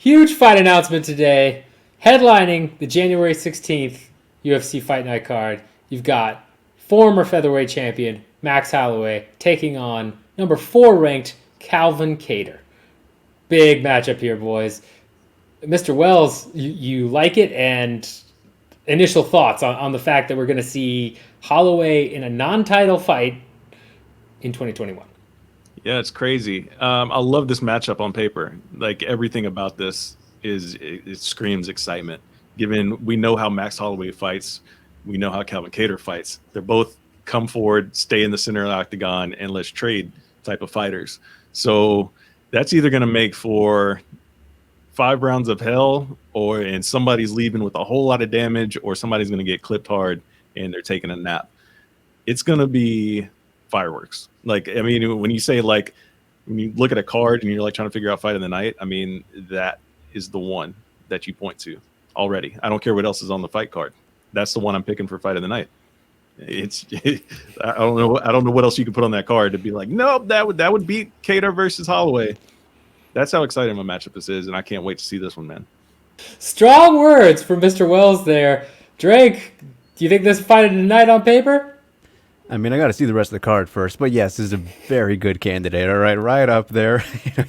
Huge fight announcement today. Headlining the January 16th UFC Fight Night card, you've got former featherweight champion Max Holloway taking on number 4 ranked Calvin Kattar. Big matchup here, boys. Mr. Wells, you like it, and initial thoughts on the fact that we're going to see Holloway in a non-title fight in 2021. Yeah, it's crazy. I love this matchup on paper. Like everything about this it screams excitement. Given we know how Max Holloway fights, we know how Calvin Kattar fights. They're both come forward, stay in the center of the octagon, and let's trade type of fighters. So that's either going to make for 5 rounds of hell, and somebody's leaving with a whole lot of damage, or somebody's going to get clipped hard and they're taking a nap. It's going to be fireworks. Like, I mean, when you say, like, when you look at a card and you're like trying to figure out fight of the night, I mean, that is the one that you point to already. I don't care what else is on the fight card. That's the one I'm picking for fight of the night. I don't know what else you could put on that card to be like, nope, that would beat Kattar versus Holloway. That's how exciting my matchup this is, and I can't wait to see this one, man. Strong words from Mr. Wells there. Drake, do you think this fight of the night on paper? I mean, I got to see the rest of the card first, but yes, this is a very good candidate. All right up there.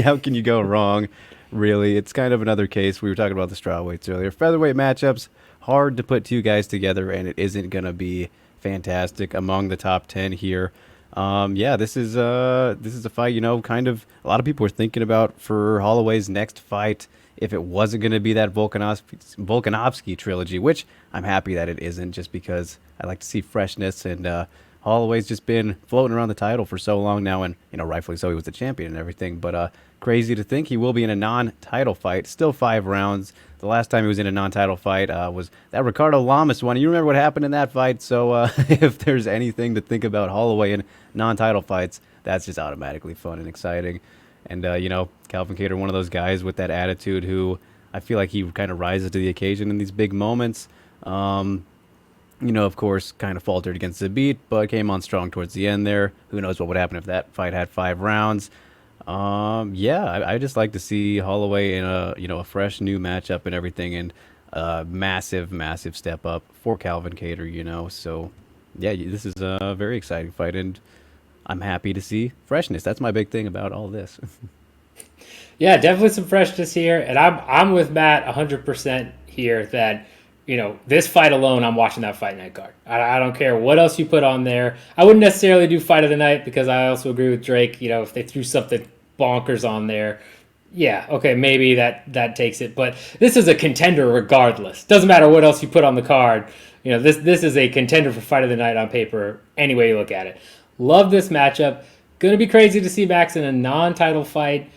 How can you go wrong? Really, it's kind of another case. We were talking about the strawweights earlier. Featherweight matchups, hard to put two guys together, and it isn't going to be fantastic among the top 10 here. This is a fight, kind of a lot of people were thinking about for Holloway's next fight if it wasn't going to be that Volkanovski trilogy, which I'm happy that it isn't, just because I like to see freshness, and Holloway's just been floating around the title for so long now, and rightfully so, he was the champion and everything, but crazy to think he will be in a non-title fight. Still 5 rounds. The last time he was in a non-title fight was that Ricardo Lamas one. You remember what happened in that fight? So if there's anything to think about Holloway in non-title fights, that's just automatically fun and exciting. And, Calvin Kattar, one of those guys with that attitude who I feel like he kind of rises to the occasion in these big moments. Of course, kind of faltered against the beat, but came on strong towards the end there. Who knows what would happen if that fight had 5 rounds. I just like to see Holloway in a fresh new matchup and everything, and a massive step up for Calvin Kattar, So, yeah, this is a very exciting fight, and I'm happy to see freshness. That's my big thing about all this. Yeah, definitely some freshness here, and I'm with Matt 100% here that this fight alone, I'm watching that fight night card. I don't care what else you put on there. I wouldn't necessarily do fight of the night because I also agree with Drake. If they threw something bonkers on there, yeah, okay, maybe that takes it. But this is a contender regardless. Doesn't matter what else you put on the card. This is a contender for fight of the night on paper, any way you look at it. Love this matchup. Going to be crazy to see Max in a non-title fight.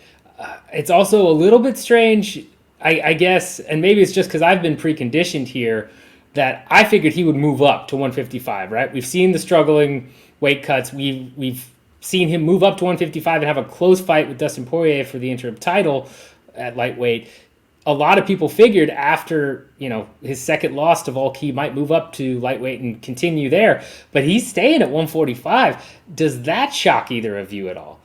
It's also a little bit strange, I guess, and maybe it's just because I've been preconditioned here that I figured he would move up to 155, right? We've seen the struggling weight cuts. We've seen him move up to 155 and have a close fight with Dustin Poirier for the interim title at lightweight. A lot of people figured after, his second loss to Volk, he might move up to lightweight and continue there, but he's staying at 145. Does that shock either of you at all?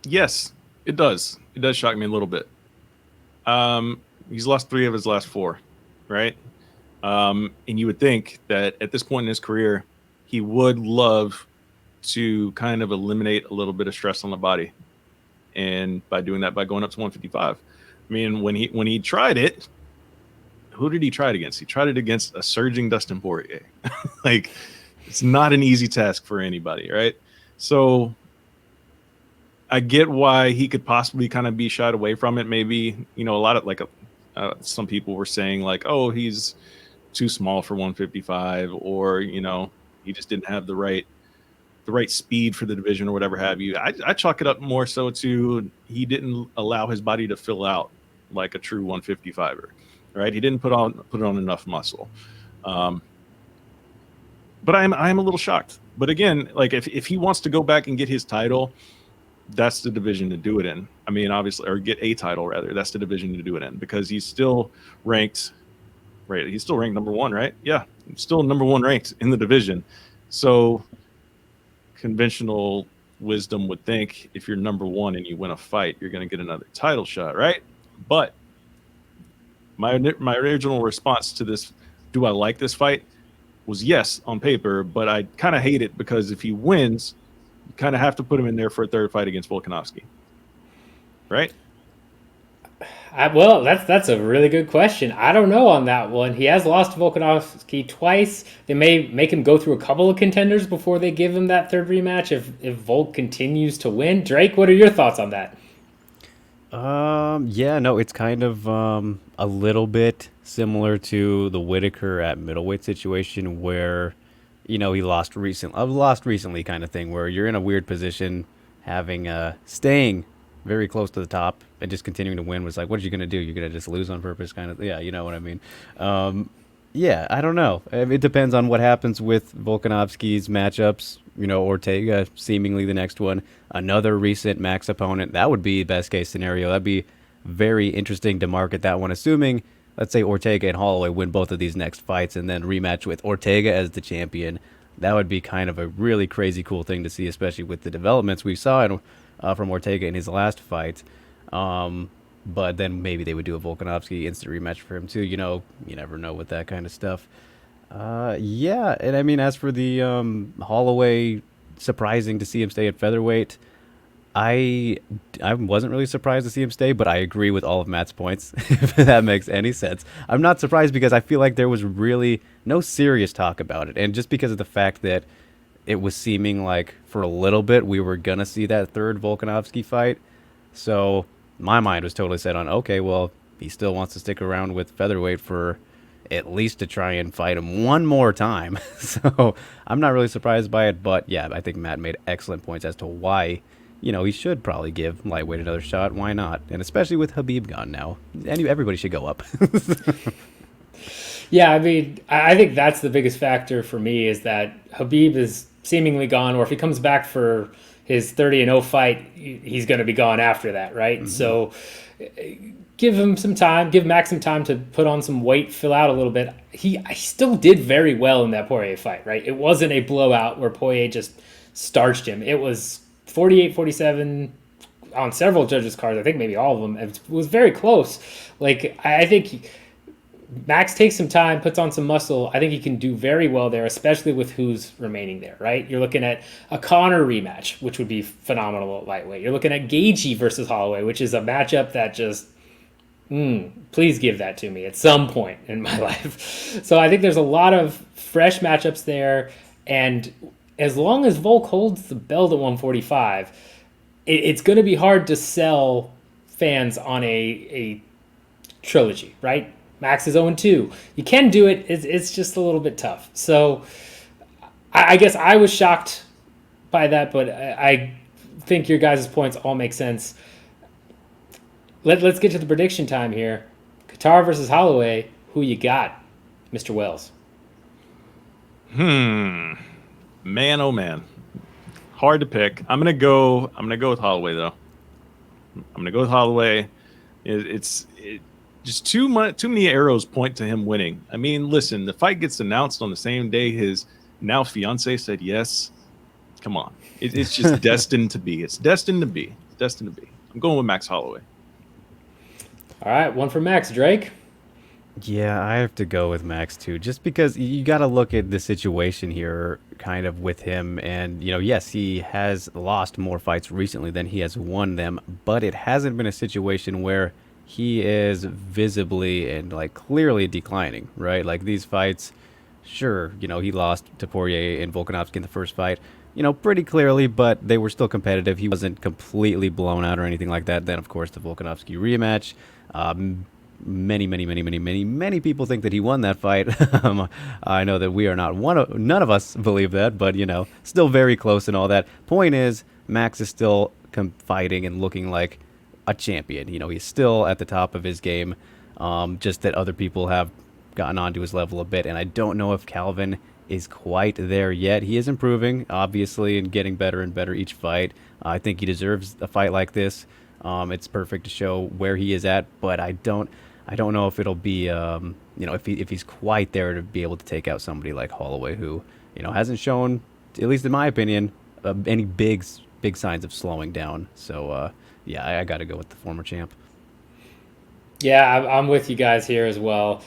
Yes, it does. It does shock me a little bit. He's lost 3 of his last 4, right? And you would think that at this point in his career, he would love to kind of eliminate a little bit of stress on the body. And by doing that, by going up to 155. I mean, when he tried it, who did he try it against? He tried it against a surging Dustin Poirier. Like, it's not an easy task for anybody, right? So I get why he could possibly kind of be shied away from it. Maybe, a lot of some people were saying like, oh, he's too small for 155, or, he just didn't have the right speed for the division or whatever have you. I chalk it up more so to he didn't allow his body to fill out like a true 155er, right? He didn't put on enough muscle. But I'm a little shocked. But again, like if he wants to go back and get his title, that's the division to do it in. I mean, obviously, or get a title rather. That's the division to do it in, because he's still ranked, right? He's still ranked number 1, right? Yeah, still number 1 ranked in the division. So conventional wisdom would think if you're number one and you win a fight, you're going to get another title shot, right? But my original response to this, do I like this fight, was yes on paper, but I kind of hate it because if he wins, you kind of have to put him in there for a third fight against Volkanovski, right? Well, that's a really good question. I don't know on that one. He has lost to Volkanovski twice. They may make him go through a couple of contenders before they give him that third rematch if Volk continues to win. Drake, what are your thoughts on that? Yeah, no, it's kind of a little bit similar to the Whitaker at middleweight situation where, he lost recently kind of thing where you're in a weird position having staying very close to the top and just continuing to win was like, what are you going to do? You're going to just lose on purpose kind of, yeah, you know what I mean? Yeah, I don't know. It depends on what happens with Volkanovski's matchups. Ortega seemingly the next one. Another recent Max opponent. That would be best case scenario. That'd be very interesting to market that one, assuming, let's say, Ortega and Holloway win both of these next fights and then rematch with Ortega as the champion. That would be kind of a really crazy cool thing to see, especially with the developments we saw from Ortega in his last fight. But then maybe they would do a Volkanovski instant rematch for him too. You never know with that kind of stuff. Yeah, and I mean, as for the Holloway, surprising to see him stay at featherweight. I wasn't really surprised to see him stay, but I agree with all of Matt's points, if that makes any sense. I'm not surprised because I feel like there was really no serious talk about it, and just because of the fact that it was seeming like for a little bit we were gonna see that third Volkanovski fight, so my mind was totally set on, okay, well, he still wants to stick around with featherweight for at least to try and fight him one more time. So I'm not really surprised by it, but yeah, I think Matt made excellent points as to why, he should probably give lightweight another shot. Why not? And especially with Khabib gone now, everybody should go up. Yeah, I mean, I think that's the biggest factor for me is that Khabib is seemingly gone, or if he comes back for his 30-0 fight, he's going to be gone after that, right? Mm-hmm. So give him some time, give Max some time to put on some weight, fill out a little bit. He still did very well in that Poirier fight, right? It wasn't a blowout where Poirier just starched him. It was 48-47 on several judges' cards. I think maybe all of them. It was very close. Like, I think Max takes some time, puts on some muscle. I think he can do very well there, especially with who's remaining there, right? You're looking at a Conor rematch, which would be phenomenal at lightweight. You're looking at Gaethje versus Holloway, which is a matchup that just, please give that to me at some point in my life. So I think there's a lot of fresh matchups there, and as long as Volk holds the belt at 145, it's going to be hard to sell fans on a trilogy, right? Max is 0-2. You can do it. It's just a little bit tough. So I guess I was shocked by that, but I think your guys' points all make sense. Let's get to the prediction time here. Kattar versus Holloway. Who you got, Mr. Wells? Man, oh man, hard to pick. I'm gonna go with Holloway though. I'm gonna go with Holloway. It's just too many arrows point to him winning. I mean, listen, the fight gets announced on the same day his now fiance said yes. Come on, it's just destined to be. It's destined to be. It's destined to be. I'm going with Max Holloway. All right, one for Max. Drake? Yeah, I have to go with Max too, just because you got to look at the situation here kind of with him. And, yes, he has lost more fights recently than he has won them, but it hasn't been a situation where he is visibly and clearly declining, right? Like these fights, sure, he lost to Poirier and Volkanovski in the first fight, pretty clearly, but they were still competitive. He wasn't completely blown out or anything like that. Then, of course, the Volkanovski rematch. Many people think that he won that fight. I know that we are not none of us believe that, but still very close and all that. Point is, Max is still fighting and looking like a champion. He's still at the top of his game. Just that other people have gotten onto his level a bit, and I don't know if Calvin is quite there yet. He is improving, obviously, and getting better and better each fight. I think he deserves a fight like this. It's perfect to show where he is at, but I don't know if it'll be, if he's quite there to be able to take out somebody like Holloway, who, hasn't shown, at least in my opinion, any big big signs of slowing down. So yeah, I got to go with the former champ. Yeah, I'm with you guys here as well.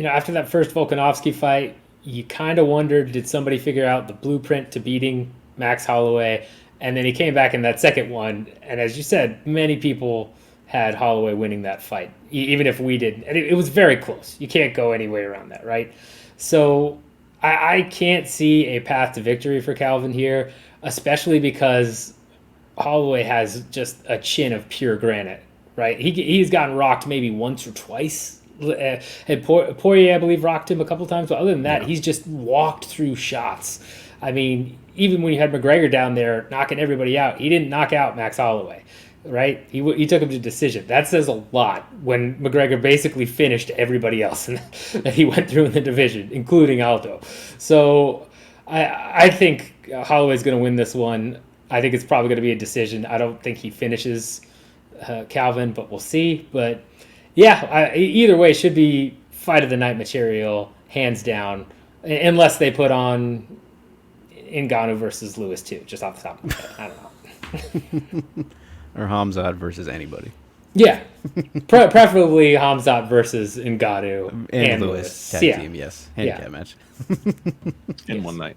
After that first Volkanovski fight, you kind of wondered, did somebody figure out the blueprint to beating Max Holloway? And then he came back in that second one, and as you said, many people had Holloway winning that fight, even if we didn't. And it was very close. You can't go any way around that, right? So I can't see a path to victory for Calvin here, especially because Holloway has just a chin of pure granite, right? He's gotten rocked maybe once or twice. And Poirier, I believe, rocked him a couple times. But other than that, he's just walked through shots. I mean, even when you had McGregor down there knocking everybody out, he didn't knock out Max Holloway, right? He took him to decision. That says a lot when McGregor basically finished everybody else that he went through in the division, including Aldo. So I think Holloway's going to win this one. I think it's probably going to be a decision. I don't think he finishes Calvin, but we'll see. But yeah, either way, should be fight of the night material, hands down, unless they put on Ngannou versus Lewis too, just off the top of my head. I don't know. Or Hamzat versus anybody. Yeah, preferably Hamzat versus Ngannou and Lewis. Tag team, yes. Handicap match. In one night.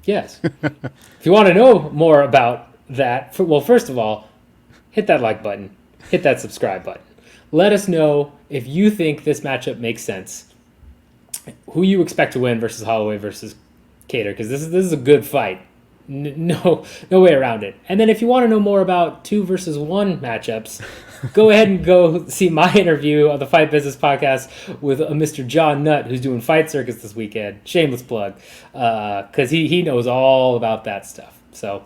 Yes. If you want to know more about that, first of all, hit that like button, hit that subscribe button. Let us know if you think this matchup makes sense, who you expect to win versus Holloway versus Kattar, because this is a good fight. No way around it. And then if you want to know more about 2 versus 1 matchups, go ahead and go see my interview on the Fight Business Podcast with Mr. John Nutt, who's doing Fight Circus this weekend. Shameless plug, because he knows all about that stuff. So